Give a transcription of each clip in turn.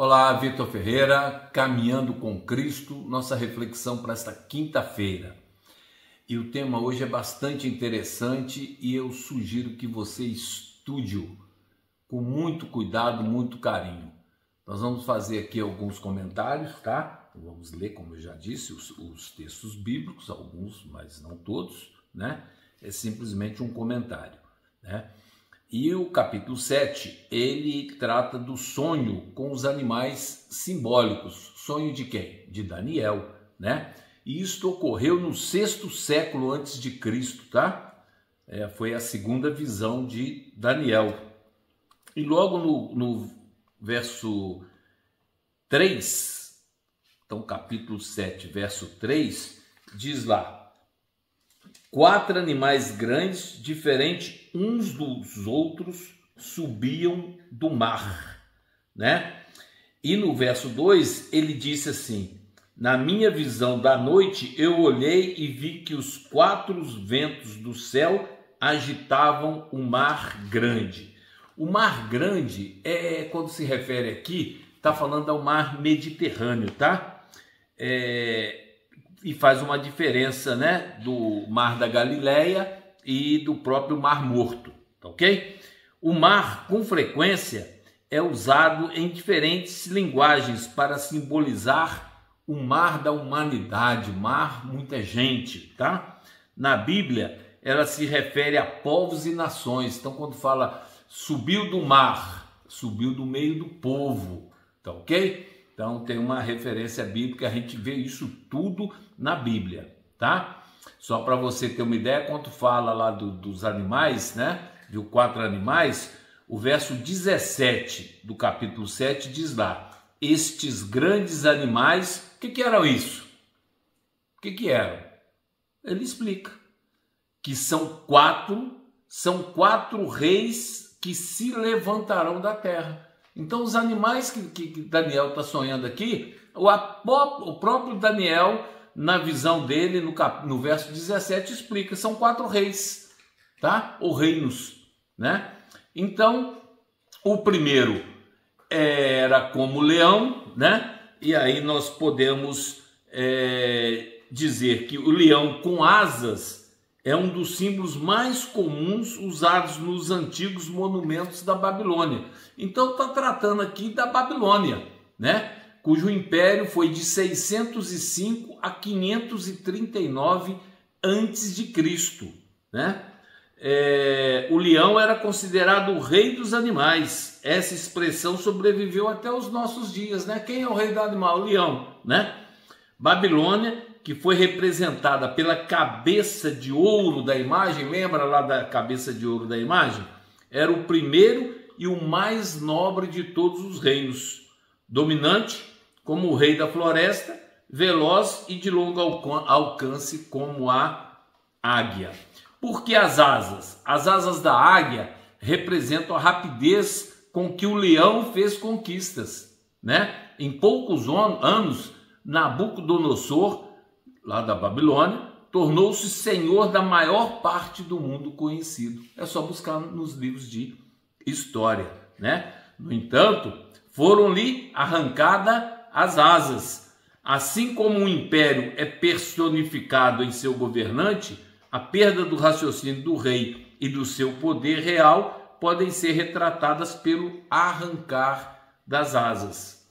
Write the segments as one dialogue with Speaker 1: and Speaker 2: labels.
Speaker 1: Olá, Vitor Ferreira, Caminhando com Cristo, nossa reflexão para esta quinta-feira. E o tema hoje é bastante interessante e eu sugiro que você estude-o com muito cuidado, muito carinho. Nós vamos fazer aqui alguns comentários, tá? Vamos ler, como eu já disse, os textos bíblicos, alguns, mas não todos, né? É simplesmente um comentário, né? E o capítulo 7, ele trata do sonho com os animais simbólicos. Sonho de quem? De Daniel, né? E isto ocorreu no 6º século antes de Cristo, tá? Foi a segunda visão de Daniel. E logo no verso 3, então capítulo 7, verso 3, diz lá: 4 animais grandes, diferentes uns dos outros, subiam do mar, né? E no verso 2, ele disse assim: na minha visão da noite, eu olhei e vi que os 4 ventos do céu agitavam o mar grande. O mar grande, quando se refere aqui, está falando ao mar Mediterrâneo, tá? E faz uma diferença, né, do Mar da Galileia e do próprio Mar Morto, ok? O mar, com frequência, é usado em diferentes linguagens para simbolizar o mar da humanidade, mar muita gente, tá? Na Bíblia, ela se refere a povos e nações. Então, quando fala subiu do mar, subiu do meio do povo, tá ok? Então tem uma referência bíblica, a gente vê isso tudo na Bíblia, tá? Só para você ter uma ideia, quando fala lá dos animais, né? De 4 animais, o verso 17 do capítulo 7 diz lá: estes grandes animais, o que eram isso? O que eram? Ele explica que são quatro reis que se levantarão da terra. Então, os animais que Daniel está sonhando aqui, o próprio Daniel, na visão dele, no verso 17, explica, são 4 reis, tá? Ou reinos, né? Então, o primeiro era como leão, né? E aí nós podemos dizer que o leão com asas é um dos símbolos mais comuns usados nos antigos monumentos da Babilônia. Então está tratando aqui da Babilônia, né? Cujo império foi de 605 a 539 antes de Cristo, né? O leão era considerado o rei dos animais. Essa expressão sobreviveu até os nossos dias, né? Quem é o rei do animal? O leão, né? Babilônia, que foi representada pela cabeça de ouro da imagem, lembra lá da cabeça de ouro da imagem? Era o primeiro e o mais nobre de todos os reinos, dominante como o rei da floresta, veloz e de longo alcance como a águia. Por que as asas? As asas da águia representam a rapidez com que o leão fez conquistas, né? Em poucos anos, Nabucodonosor, lá da Babilônia, tornou-se senhor da maior parte do mundo conhecido. É só buscar nos livros de história, né? No entanto, foram-lhe arrancadas as asas. Assim como um império é personificado em seu governante, a perda do raciocínio do rei e do seu poder real podem ser retratadas pelo arrancar das asas,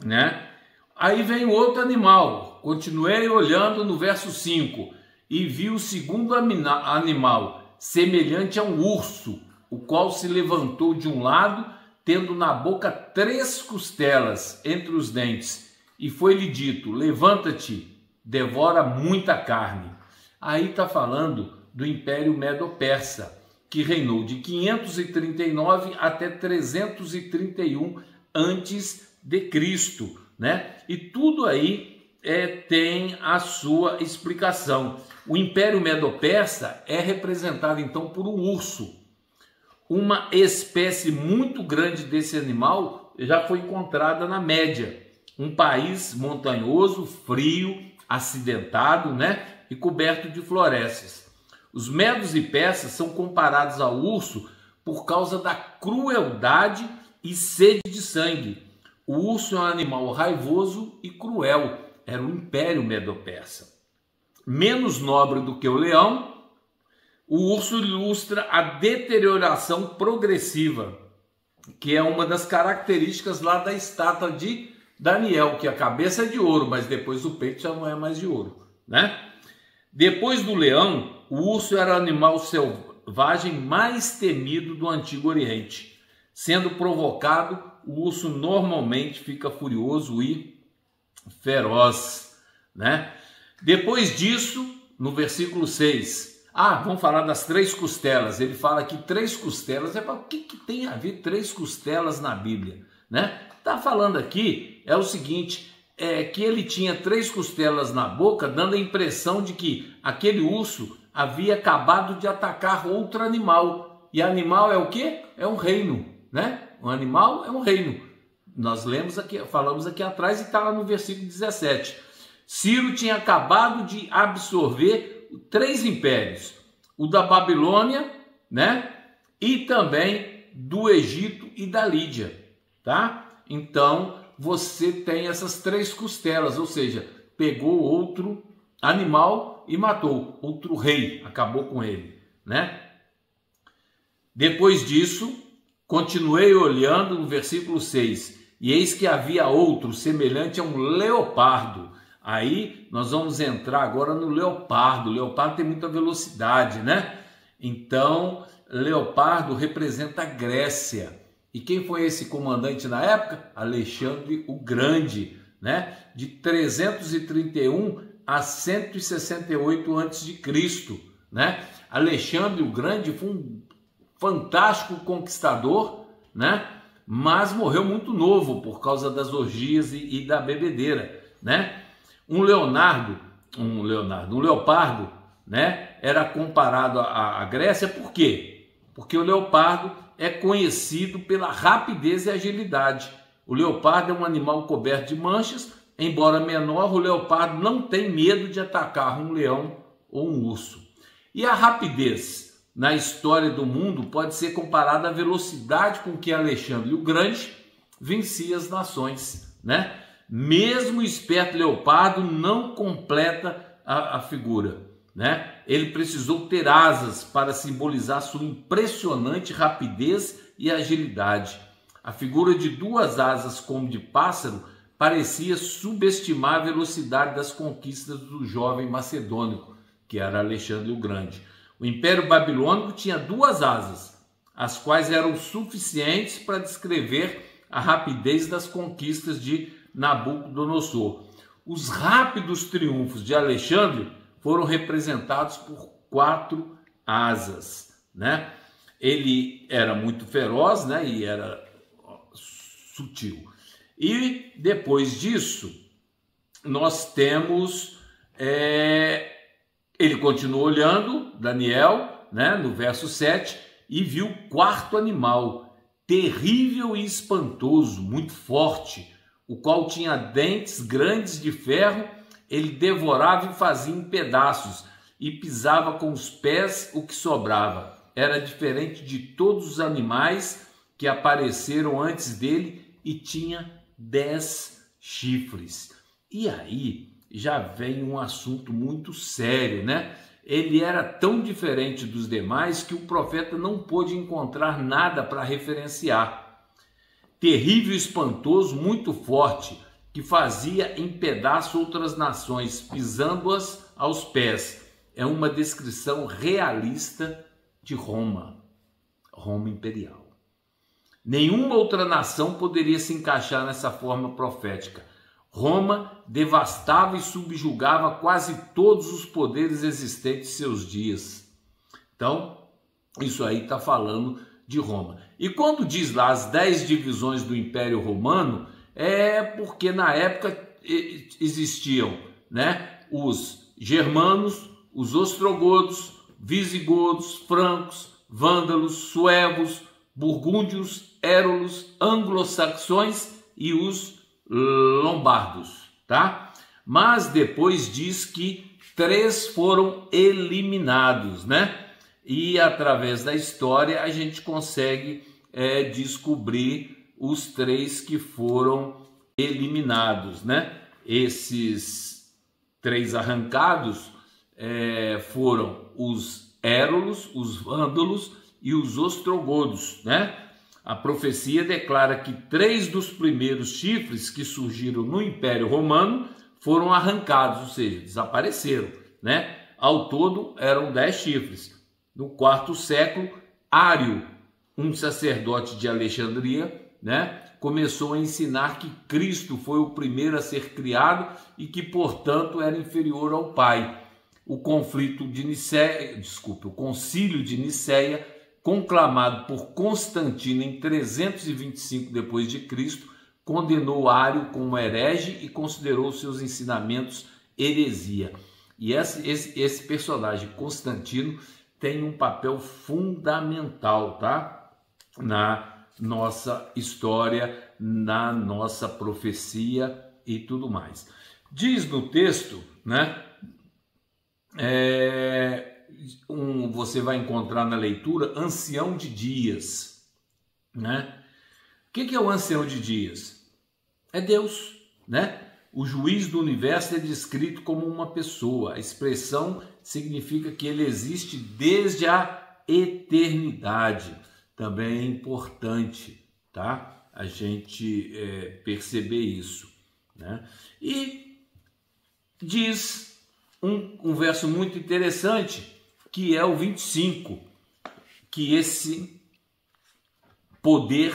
Speaker 1: né? Aí vem o outro animal. Continuei olhando no verso 5 e vi o segundo animal, semelhante a um urso, o qual se levantou de um lado, tendo na boca 3 costelas entre os dentes, e foi-lhe dito: levanta-te, devora muita carne. Aí está falando do Império Medo-Persa, que reinou de 539 até 331 antes de Cristo, né? E tudo aí tem a sua explicação. O Império Medo-Persa é representado então por um urso. Uma espécie muito grande desse animal já foi encontrada na Média, um país montanhoso, frio, acidentado, né? E coberto de florestas. Os medos e persas são comparados ao urso por causa da crueldade e sede de sangue. o urso é um animal raivoso e cruel, era o Império Medo-Persa. Menos nobre do que o leão, o urso ilustra a deterioração progressiva, que é uma das características lá da estátua de Daniel, que a cabeça é de ouro, mas depois o peito já não é mais de ouro, né? Depois do leão, o urso era o animal selvagem mais temido do Antigo Oriente. Sendo provocado, o urso normalmente fica furioso e feroz, né? Depois disso, no versículo 6, vamos falar das 3 costelas. Ele fala aqui 3 costelas. O que tem a ver 3 costelas na Bíblia, né? Tá falando aqui é o seguinte, que ele tinha 3 costelas na boca, dando a impressão de que aquele urso havia acabado de atacar outro animal. E animal é o quê? É um reino, né? Um animal é um reino. Nós falamos aqui atrás e está lá no versículo 17. Ciro tinha acabado de absorver 3 impérios, o da Babilônia, né? E também do Egito e da Lídia, tá? Então, você tem essas 3 costelas, ou seja, pegou outro animal e matou, outro rei, acabou com ele, né? Depois disso, continuei olhando no versículo 6, e eis que havia outro semelhante a um leopardo. Aí nós vamos entrar agora no leopardo. O leopardo tem muita velocidade, né? Então, leopardo representa a Grécia. E quem foi esse comandante na época? Alexandre o Grande, né? De 331 a 168 a.C., né? Alexandre o Grande foi um fantástico conquistador, né? Mas morreu muito novo por causa das orgias e da bebedeira, né? Um leopardo, né? Era comparado à Grécia, por quê? Porque o leopardo é conhecido pela rapidez e agilidade. O leopardo é um animal coberto de manchas, embora menor, o leopardo não tem medo de atacar um leão ou um urso. E a rapidez na história do mundo pode ser comparada à velocidade com que Alexandre o Grande vencia as nações, né? Mesmo o esperto leopardo não completa a figura, né? Ele precisou ter asas para simbolizar sua impressionante rapidez e agilidade. A figura de 2 asas como de pássaro parecia subestimar a velocidade das conquistas do jovem macedônico, que era Alexandre o Grande. O Império Babilônico tinha 2 asas, as quais eram suficientes para descrever a rapidez das conquistas de Nabucodonosor. Os rápidos triunfos de Alexandre foram representados por 4 asas, né? Ele era muito feroz, né? E era sutil. E depois disso, nós temos... Ele continuou olhando, Daniel, né? No verso 7, e viu o 4º animal, terrível e espantoso, muito forte, o qual tinha dentes grandes de ferro. Ele devorava e fazia em pedaços, e pisava com os pés o que sobrava. Era diferente de todos os animais que apareceram antes dele, e tinha 10 chifres. E aí já vem um assunto muito sério, né? Ele era tão diferente dos demais que o profeta não pôde encontrar nada para referenciar. Terrível e espantoso, muito forte, que fazia em pedaço outras nações, pisando-as aos pés. É uma descrição realista de Roma imperial. Nenhuma outra nação poderia se encaixar nessa forma profética. Roma devastava e subjugava quase todos os poderes existentes em seus dias. Então, isso aí está falando de Roma. E quando diz lá as 10 divisões do Império Romano, é porque na época existiam, né, os germanos, os ostrogodos, visigodos, francos, vândalos, suevos, burgúndios, érulos, anglo-saxões e os lombardos, tá? Mas depois diz que 3 foram eliminados, né? E através da história a gente consegue descobrir os 3 que foram eliminados, né? Esses 3 arrancados foram os Érulos, os Vândalos e os Ostrogodos, né? A profecia declara que 3 dos primeiros chifres que surgiram no Império Romano foram arrancados, ou seja, desapareceram, né? Ao todo eram 10 chifres. No 4º século, Ário, um sacerdote de Alexandria, né, começou a ensinar que Cristo foi o primeiro a ser criado e que, portanto, era inferior ao Pai. O Concílio de Nicéia, conclamado por Constantino em 325 d.C., condenou Ário como herege e considerou seus ensinamentos heresia. E esse personagem, Constantino, tem um papel fundamental, tá? Na nossa história, na nossa profecia e tudo mais. Diz no texto, né? Você vai encontrar na leitura ancião de dias, né? O que é o ancião de dias? É Deus, né? O juiz do universo é descrito como uma pessoa. A expressão significa que ele existe desde a eternidade. Também é importante, tá? A gente perceber isso, né? E diz um verso muito interessante, que é o 25, que esse poder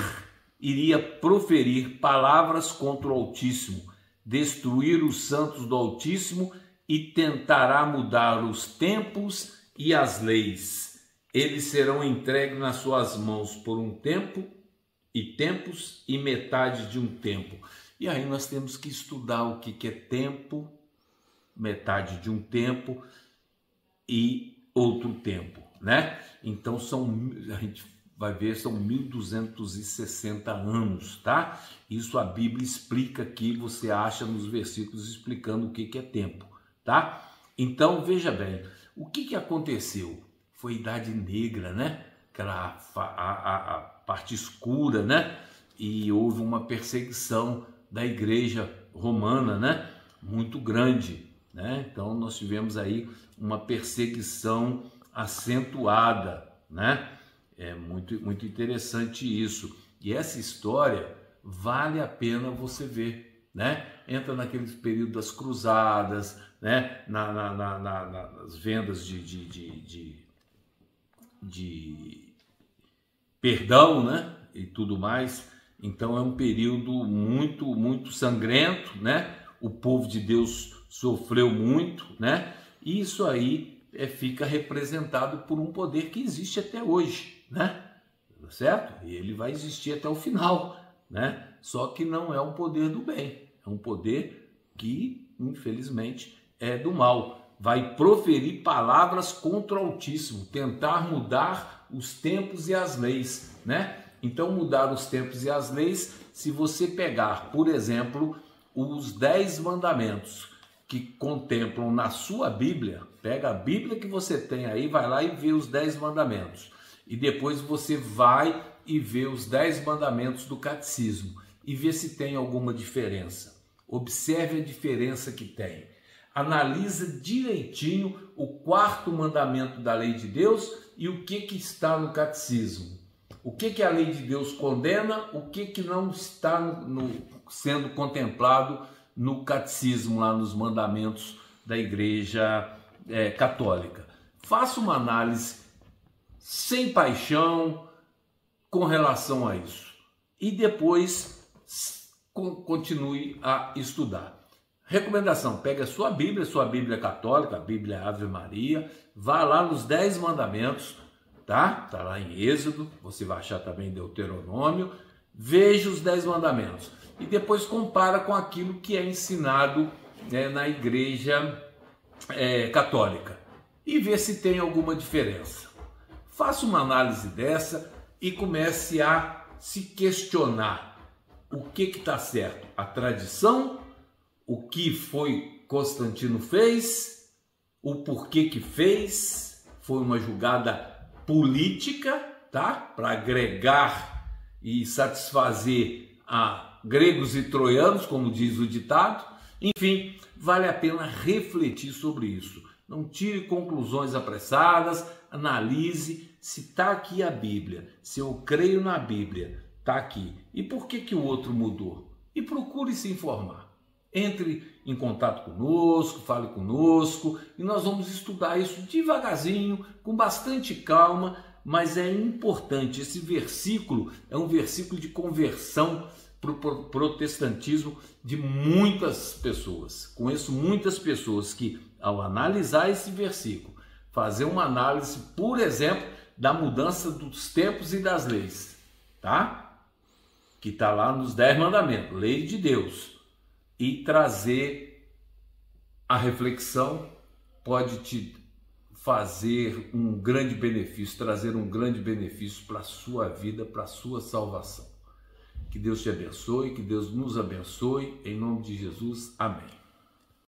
Speaker 1: iria proferir palavras contra o Altíssimo, destruir os santos do Altíssimo e tentará mudar os tempos e as leis. Eles serão entregues nas suas mãos por um tempo e tempos e metade de um tempo. E aí nós temos que estudar o que é tempo, metade de um tempo e outro tempo, né? Então a gente vai ver, são 1260 anos, tá? Isso a Bíblia explica aqui, você acha nos versículos explicando o que é tempo, tá? Então, veja bem, o que aconteceu? Foi a Idade Negra, né? Aquela a parte escura, né? E houve uma perseguição da Igreja Romana, né? Muito grande, né? Então, nós tivemos aí uma perseguição acentuada, né? É muito interessante isso. E essa história vale a pena você ver, né? Entra naquele período das cruzadas, né? Nas vendas de perdão, né? E tudo mais. Então é um período muito sangrento, né? O povo de Deus sofreu muito, né? E isso aí fica representado por um poder que existe até hoje, né? Certo? E ele vai existir até o final, né? Só que não é um poder do bem, é um poder que, infelizmente, é do mal. Vai proferir palavras contra o Altíssimo, tentar mudar os tempos e as leis, né? Então, mudar os tempos e as leis, se você pegar, por exemplo, os 10 mandamentos que contemplam na sua Bíblia, pega a Bíblia que você tem aí, vai lá e vê os 10 mandamentos. E depois você vai e vê os 10 mandamentos do catecismo e vê se tem alguma diferença. Observe a diferença que tem. Analisa direitinho o 4º mandamento da lei de Deus e o que está no catecismo. O que a lei de Deus condena, o que não está sendo contemplado no catecismo, lá nos mandamentos da Igreja Católica. Faça uma análise sem paixão com relação a isso. E depois continue a estudar. Recomendação, pega a sua Bíblia católica, a Bíblia Ave Maria, vá lá nos 10 mandamentos, tá? Tá lá em Êxodo, você vai achar também Deuteronômio, veja os 10 mandamentos e depois compara com aquilo que é ensinado, né, na Igreja Católica e vê se tem alguma diferença. Faça uma análise dessa e comece a se questionar o que está certo, a tradição, o que foi Constantino fez, o porquê que fez, foi uma jogada política, tá? Para agregar e satisfazer a gregos e troianos, como diz o ditado. Enfim, vale a pena refletir sobre isso. Não tire conclusões apressadas, analise se está aqui a Bíblia, se eu creio na Bíblia, está aqui. E por que o outro mudou? E procure se informar. Entre em contato conosco, fale conosco e nós vamos estudar isso devagarzinho, com bastante calma, mas é importante. Esse versículo é um versículo de conversão para o protestantismo de muitas pessoas. Conheço muitas pessoas que, ao analisar esse versículo, fazer uma análise, por exemplo, da mudança dos tempos e das leis, tá? Que está lá nos 10 mandamentos, lei de Deus. E trazer a reflexão pode te fazer um grande benefício, trazer um grande benefício para a sua vida, para a sua salvação. Que Deus te abençoe, que Deus nos abençoe, em nome de Jesus, amém.